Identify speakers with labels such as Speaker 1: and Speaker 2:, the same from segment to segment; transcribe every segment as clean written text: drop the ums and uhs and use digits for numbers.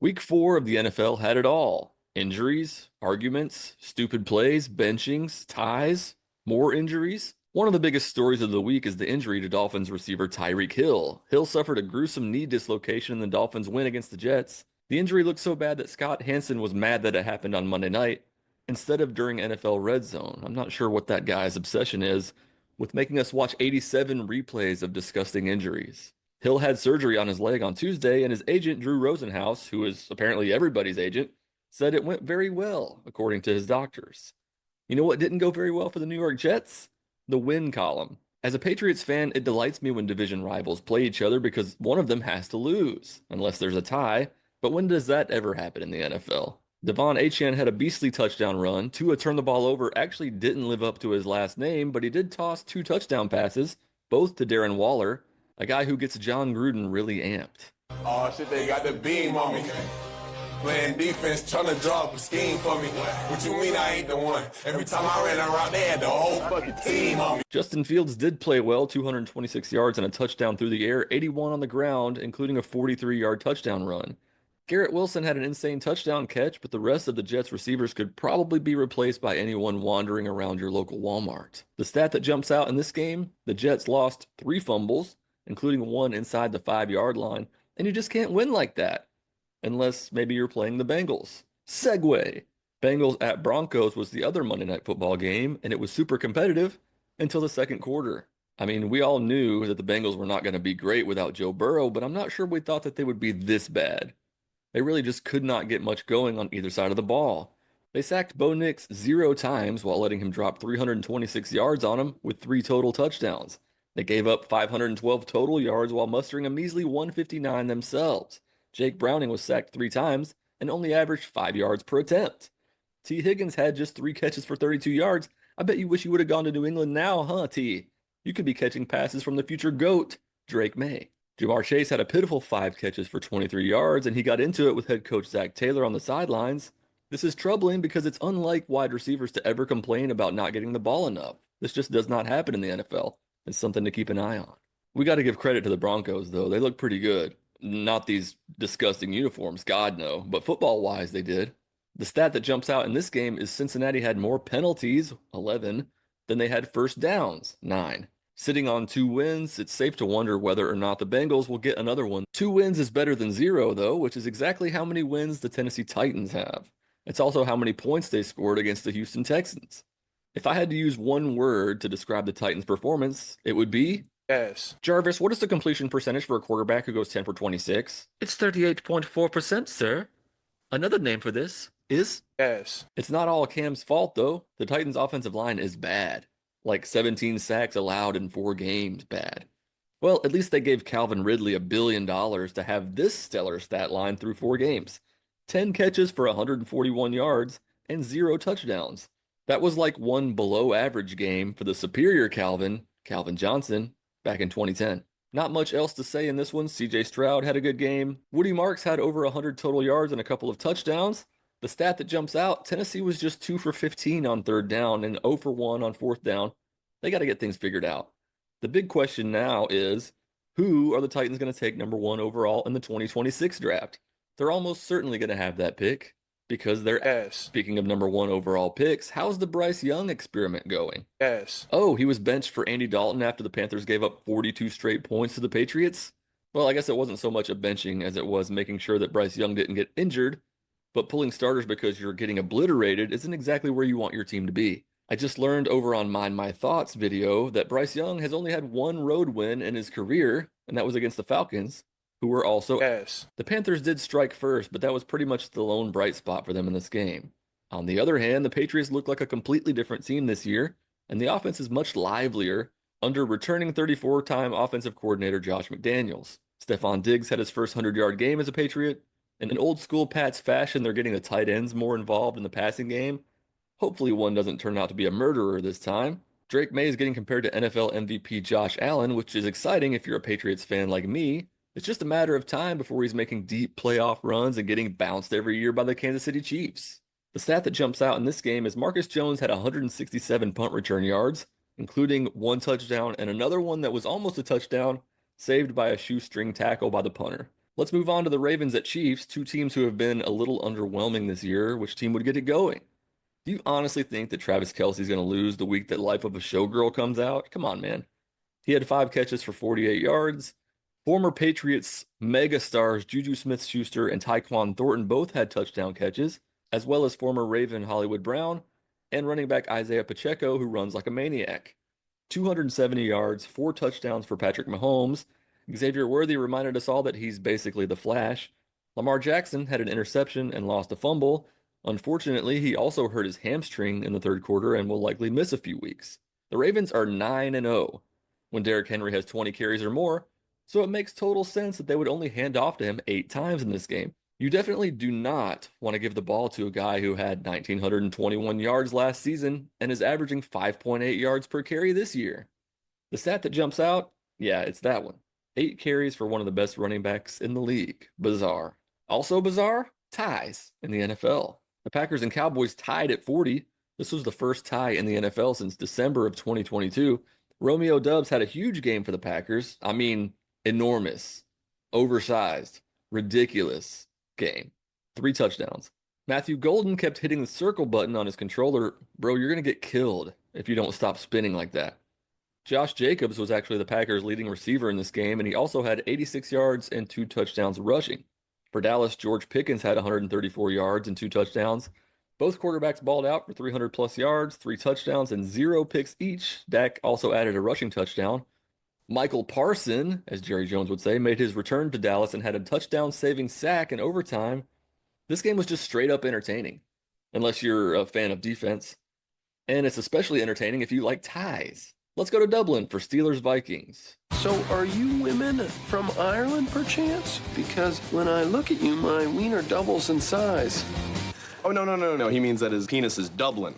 Speaker 1: Week 4 of the NFL had it all. Injuries, arguments, stupid plays, benchings, ties, more injuries. One of the biggest stories of the week is the injury to Dolphins receiver Tyreek Hill. Hill suffered a gruesome knee dislocation in the Dolphins' win against the Jets. The injury looked so bad that Scott Hansen was mad that it happened on Monday night instead of during NFL Red Zone. I'm not sure what that guy's obsession is with making us watch 87 replays of disgusting injuries. Hill had surgery on his leg on Tuesday, and his agent, Drew Rosenhaus, who is apparently everybody's agent, said it went very well, according to his doctors. You know what didn't go very well for the New York Jets? The win column. As a Patriots fan, it delights me when division rivals play each other because one of them has to lose, unless there's a tie. But when does that ever happen in the NFL? Devon Achane had a beastly touchdown run. Tua turned the ball over, actually didn't live up to his last name, but he did toss 2 touchdown passes, both to Darren Waller, a guy who gets John Gruden really amped.
Speaker 2: Oh shit, they got the beam on me. Playing defense, trying to draw up a scheme for me. What you mean I ain't the one? Every time I ran around, they had the whole fucking team on me.
Speaker 1: Justin Fields did play well, 226 yards and a touchdown through the air, 81 on the ground, including a 43-yard touchdown run. Garrett Wilson had an insane touchdown catch, but the rest of the Jets receivers could probably be replaced by anyone wandering around your local Walmart. The stat that jumps out in this game, the Jets lost 3 fumbles, including one inside the 5-yard line, and you just can't win like that. Unless maybe you're playing the Bengals. Segue. Bengals at Broncos was the other Monday Night Football game, and it was super competitive until the second quarter. I mean, we all knew that the Bengals were not going to be great without Joe Burrow, but I'm not sure we thought that they would be this bad. They really just could not get much going on either side of the ball. They sacked Bo Nix 0 times while letting him drop 326 yards on him with 3 total touchdowns. They gave up 512 total yards while mustering a measly 159 themselves. Jake Browning was sacked 3 times and only averaged 5 yards per attempt. T. Higgins had just 3 catches for 32 yards. I bet you wish you would have gone to New England now, huh, T? You could be catching passes from the future GOAT, Drake Maye. Ja'Marr Chase had a pitiful 5 catches for 23 yards, and he got into it with head coach Zach Taylor on the sidelines. This is troubling because it's unlike wide receivers to ever complain about not getting the ball enough. This just does not happen in the NFL. It's something to keep an eye on. We got to give credit to the Broncos, though. They look pretty good. Not these disgusting uniforms, God no, but football-wise they did. The stat that jumps out in this game is Cincinnati had more penalties, 11, than they had first downs, 9. Sitting on 2 wins, it's safe to wonder whether or not the Bengals will get another one. 2 wins is better than 0, though, which is exactly how many wins the Tennessee Titans have. It's also how many points they scored against the Houston Texans. If I had to use one word to describe the Titans' performance, it would be
Speaker 2: Yes.
Speaker 1: Jarvis, what is the completion percentage for a quarterback who goes 10 for 26? It's 38.4%, sir. Another name for this is
Speaker 2: Yes.
Speaker 1: It's not all Cam's fault, though. The Titans' offensive line is bad. Like 17 sacks allowed in 4 games bad. Well, at least they gave Calvin Ridley $1 billion to have this stellar stat line through 4 games. 10 catches for 141 yards and 0 touchdowns. That was like one below average game for the superior Calvin Johnson, back in 2010. Not much else to say in this one. CJ Stroud had a good game. Woody Marks had over 100 total yards and a couple of touchdowns. The stat that jumps out, Tennessee was just 2 for 15 on 3rd down and 0 for 1 on 4th down. They got to get things figured out. The big question now is, who are the Titans going to take number 1 overall in the 2026 draft? They're almost certainly going to have that pick because they're
Speaker 2: Yes.
Speaker 1: Speaking of number 1 overall picks, how's the Bryce Young experiment going?
Speaker 2: Yes.
Speaker 1: Oh, he was benched for Andy Dalton after the Panthers gave up 42 straight points to the Patriots? Well, I guess it wasn't so much a benching as it was making sure that Bryce Young didn't get injured, but pulling starters because you're getting obliterated isn't exactly where you want your team to be. I just learned over on Mind My Thoughts video that Bryce Young has only had 1 road win in his career, and that was against the Falcons, who were also...
Speaker 2: Yes.
Speaker 1: The Panthers did strike first, but that was pretty much the lone bright spot for them in this game. On the other hand, the Patriots look like a completely different team this year, and the offense is much livelier under returning 34-time offensive coordinator Josh McDaniels. Stephon Diggs had his first 100-yard game as a Patriot. In an old-school Pats fashion, they're getting the tight ends more involved in the passing game. Hopefully one doesn't turn out to be a murderer this time. Drake Maye is getting compared to NFL MVP Josh Allen, which is exciting if you're a Patriots fan like me. It's just a matter of time before he's making deep playoff runs and getting bounced every year by the Kansas City Chiefs. The stat that jumps out in this game is Marcus Jones had 167 punt return yards, including 1 touchdown and another one that was almost a touchdown, saved by a shoestring tackle by the punter. Let's move on to the Ravens at Chiefs, two teams who have been a little underwhelming this year. Which team would get it going? Do you honestly think that Travis Kelce's going to lose the week that Life of a Showgirl comes out? Come on, man. He had 5 catches for 48 yards. Former Patriots mega stars Juju Smith-Schuster and Tyquan Thornton both had touchdown catches, as well as former Raven Hollywood Brown and running back Isaiah Pacheco, who runs like a maniac. 270 yards, 4 touchdowns for Patrick Mahomes. Xavier Worthy reminded us all that he's basically the Flash. Lamar Jackson had an interception and lost a fumble. Unfortunately, he also hurt his hamstring in the third quarter and will likely miss a few weeks. The Ravens are 9-0 when Derrick Henry has 20 carries or more, so it makes total sense that they would only hand off to him 8 times in this game. You definitely do not want to give the ball to a guy who had 1,921 yards last season and is averaging 5.8 yards per carry this year. The stat that jumps out, yeah, it's that one. 8 carries for one of the best running backs in the league. Bizarre. Also bizarre, ties in the NFL. The Packers and Cowboys tied at 40. This was the first tie in the NFL since December of 2022. Romeo Doubs had a huge game for the Packers. I mean, enormous, oversized, ridiculous game. 3 touchdowns. Matthew Golden kept hitting the circle button on his controller. Bro, you're going to get killed if you don't stop spinning like that. Josh Jacobs was actually the Packers' leading receiver in this game, and he also had 86 yards and 2 touchdowns rushing. For Dallas, George Pickens had 134 yards and 2 touchdowns. Both quarterbacks balled out for 300 plus yards, 3 touchdowns, and 0 picks each. Dak also added a rushing touchdown. Michael Parson, as Jerry Jones would say, made his return to Dallas and had a touchdown-saving sack in overtime. This game was just straight up entertaining, unless you're a fan of defense. And it's especially entertaining if you like ties. Let's go to Dublin for Steelers-Vikings.
Speaker 3: So are you women from Ireland, perchance? Because when I look at you, my wiener doubles in size.
Speaker 4: Oh, no. He means that his penis is Dublin.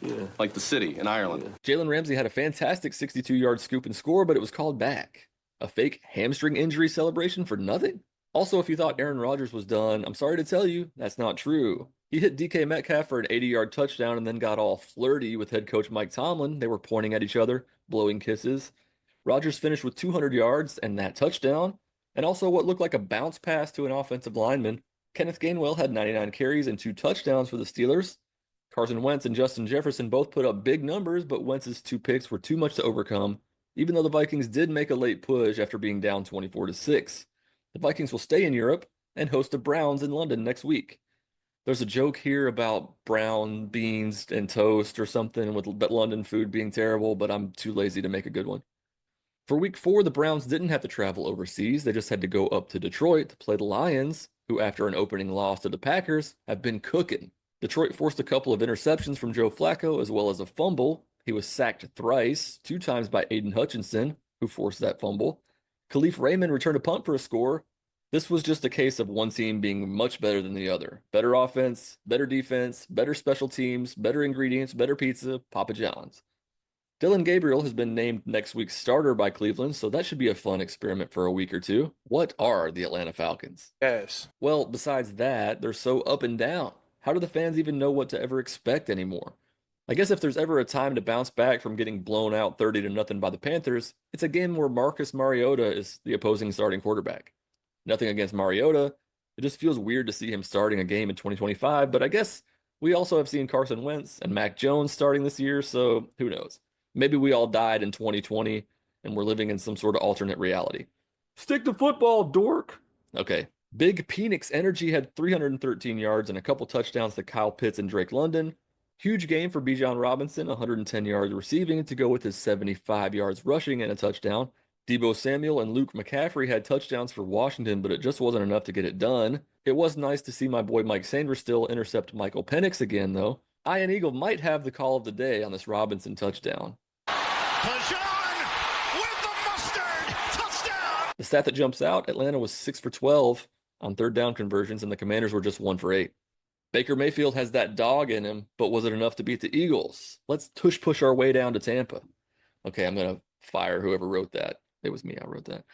Speaker 3: Yeah.
Speaker 4: Like the city in Ireland.
Speaker 1: Jalen Ramsey had a fantastic 62-yard scoop and score, but it was called back. A fake hamstring injury celebration for nothing? Also, if you thought Aaron Rodgers was done, I'm sorry to tell you, that's not true. He hit DK Metcalf for an 80-yard touchdown and then got all flirty with head coach Mike Tomlin. They were pointing at each other, blowing kisses. Rodgers finished with 200 yards and that touchdown, and also what looked like a bounce pass to an offensive lineman. Kenneth Gainwell had 99 carries and 2 touchdowns for the Steelers. Carson Wentz and Justin Jefferson both put up big numbers, but Wentz's 2 picks were too much to overcome, even though the Vikings did make a late push after being down 24-6. The Vikings will stay in Europe and host the Browns in London next week. There's a joke here about brown beans and toast or something with London food being terrible, but I'm too lazy to make a good one. For week 4, the Browns didn't have to travel overseas. They just had to go up to Detroit to play the Lions, who after an opening loss to the Packers have been cooking. Detroit forced a couple of interceptions from Joe Flacco as well as a fumble. He was sacked thrice, 2 times by Aiden Hutchinson, who forced that fumble. Khalif Raymond returned a punt for a score. This was just a case of one team being much better than the other. Better offense, better defense, better special teams, better ingredients, better pizza, Papa John's. Dylan Gabriel has been named next week's starter by Cleveland, so that should be a fun experiment for a week or two. What are the Atlanta Falcons?
Speaker 3: Yes.
Speaker 1: Well, besides that, they're so up and down. How do the fans even know what to ever expect anymore? I guess if there's ever a time to bounce back from getting blown out 30-0 by the Panthers, it's a game where Marcus Mariota is the opposing starting quarterback. Nothing against Mariota. It just feels weird to see him starting a game in 2025, but I guess we also have seen Carson Wentz and Mac Jones starting this year, so who knows? Maybe we all died in 2020 and we're living in some sort of alternate reality. Stick to football, dork. Okay. Big Penix Energy had 313 yards and a couple touchdowns to Kyle Pitts and Drake London. Huge game for Bijan Robinson, 110 yards receiving to go with his 75 yards rushing and a touchdown. Deebo Samuel and Luke McCaffrey had touchdowns for Washington, but it just wasn't enough to get it done. It was nice to see my boy Mike Sainristil intercept Michael Penix again, though. Ian Eagle might have the call of the day on this Robinson touchdown.
Speaker 2: Bijan with the mustard touchdown.
Speaker 1: The stat that jumps out, Atlanta was 6 for 12 on third down conversions, and the Commanders were just 1 for 8. Baker Mayfield has that dog in him, but was it enough to beat the Eagles? Let's push our way down to Tampa. Okay, I'm going to fire whoever wrote that. It was me, I wrote that.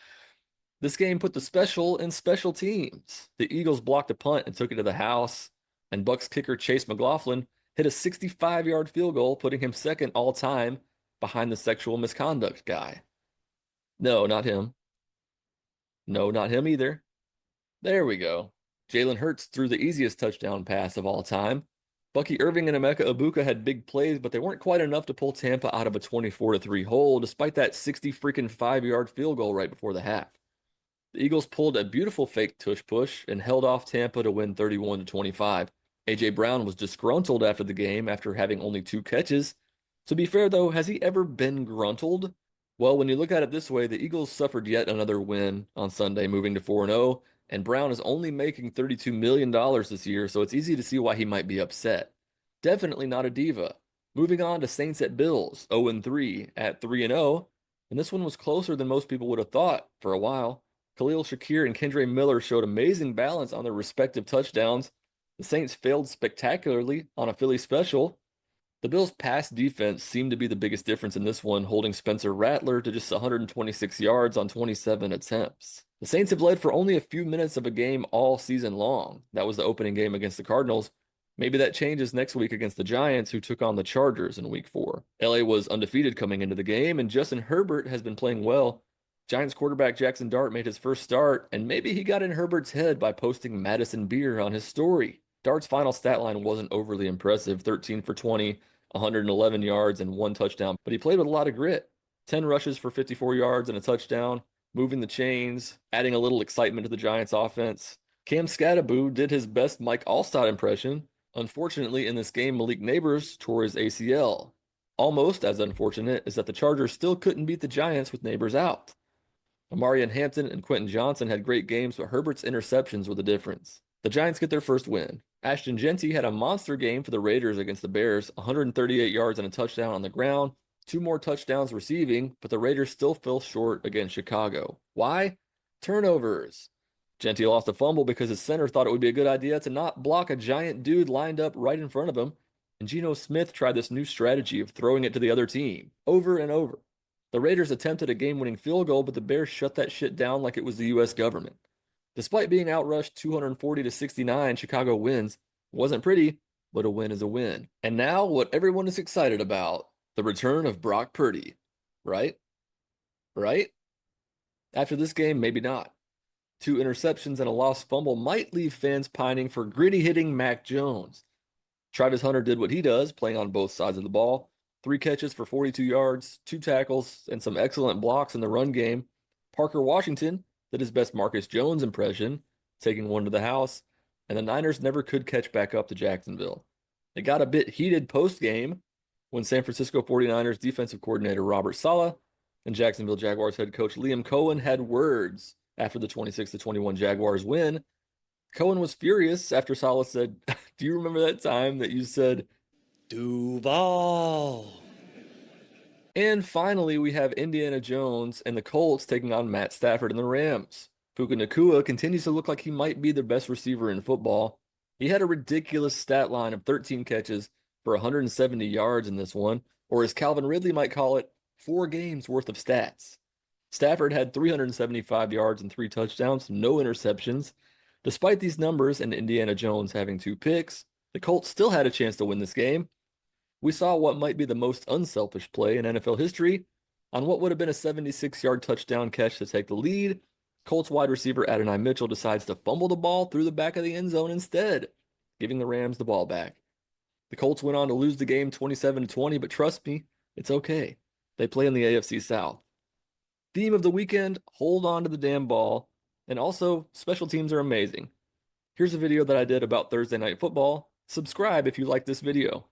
Speaker 1: This game put the special in special teams. The Eagles blocked a punt and took it to the house, and Bucs kicker Chase McLaughlin hit a 65-yard field goal, putting him second all-time behind the sexual misconduct guy. No, not him. No, not him either. There we go. Jalen Hurts threw the easiest touchdown pass of all time. Bucky Irving and Emeka Ibuka had big plays, but they weren't quite enough to pull Tampa out of a 24-3 hole, despite that 60 freaking 5-yard field goal right before the half. The Eagles pulled a beautiful fake tush push and held off Tampa to win 31-25. A.J. Brown was disgruntled after the game after having only 2 catches. To be fair, though, has he ever been gruntled? Well, when you look at it this way, the Eagles suffered yet another win on Sunday, moving to 4-0, and Brown is only making $32 million this year, so it's easy to see why he might be upset. Definitely not a diva. Moving on to Saints at Bills, 0-3 at 3-0, and this one was closer than most people would have thought for a while. Khalil Shakir and Kendre Miller showed amazing balance on their respective touchdowns. The Saints failed spectacularly on a Philly special. The Bills' pass defense seemed to be the biggest difference in this one, holding Spencer Rattler to just 126 yards on 27 attempts. The Saints have led for only a few minutes of a game all season long. That was the opening game against the Cardinals. Maybe that changes next week against the Giants, who took on the Chargers in Week 4. LA was undefeated coming into the game, and Justin Herbert has been playing well. Giants quarterback Jackson Dart made his first start, and maybe he got in Herbert's head by posting Madison Beer on his story. Dart's final stat line wasn't overly impressive, 13 for 20, 111 yards, and 1 touchdown, but he played with a lot of grit. 10 rushes for 54 yards and a touchdown, moving the chains, adding a little excitement to the Giants' offense. Cam Scattaboo did his best Mike Allstott impression. Unfortunately, in this game, Malik Neighbors tore his ACL. Almost as unfortunate is that the Chargers still couldn't beat the Giants with Neighbors out. Amarian Hampton and Quentin Johnson had great games, but Herbert's interceptions were the difference. The Giants get their first win. Ashton Jeanty had a monster game for the Raiders against the Bears, 138 yards and a touchdown on the ground, 2 more touchdowns receiving, but the Raiders still fell short against Chicago. Why? Turnovers. Jeanty lost a fumble because his center thought it would be a good idea to not block a giant dude lined up right in front of him, and Geno Smith tried this new strategy of throwing it to the other team, over and over. The Raiders attempted a game-winning field goal, but the Bears shut that shit down like it was the U.S. government. Despite being outrushed 240-69, Chicago wins. Wasn't pretty, but a win is a win. And now, what everyone is excited about, the return of Brock Purdy. Right? Right? After this game, maybe not. 2 interceptions and a lost fumble might leave fans pining for gritty-hitting Mac Jones. Travis Hunter did what he does, playing on both sides of the ball. 3 catches for 42 yards, 2 tackles, and some excellent blocks in the run game. Parker Washington did his best Marcus Jones impression, taking one to the house, and the Niners never could catch back up to Jacksonville. It got a bit heated post-game when San Francisco 49ers defensive coordinator Robert Saleh and Jacksonville Jaguars head coach Liam Cohen had words after the 26-21 Jaguars win. Cohen was furious after Saleh said, "Do you remember that time that you said, Duval?" And finally, we have Indiana Jones and the Colts taking on Matt Stafford and the Rams. Puka Nacua continues to look like he might be the best receiver in football. He had a ridiculous stat line of 13 catches for 170 yards in this one, or as Calvin Ridley might call it, 4 games worth of stats. Stafford had 375 yards and 3 touchdowns, no interceptions. Despite these numbers and Indiana Jones having 2 picks, the Colts still had a chance to win this game. We saw what might be the most unselfish play in NFL history. On what would have been a 76-yard touchdown catch to take the lead, Colts wide receiver Adonai Mitchell decides to fumble the ball through the back of the end zone instead, giving the Rams the ball back. The Colts went on to lose the game 27-20, but trust me, it's okay. They play in the AFC South. Theme of the weekend, hold on to the damn ball, and also, special teams are amazing. Here's a video that I did about Thursday Night Football. Subscribe if you like this video.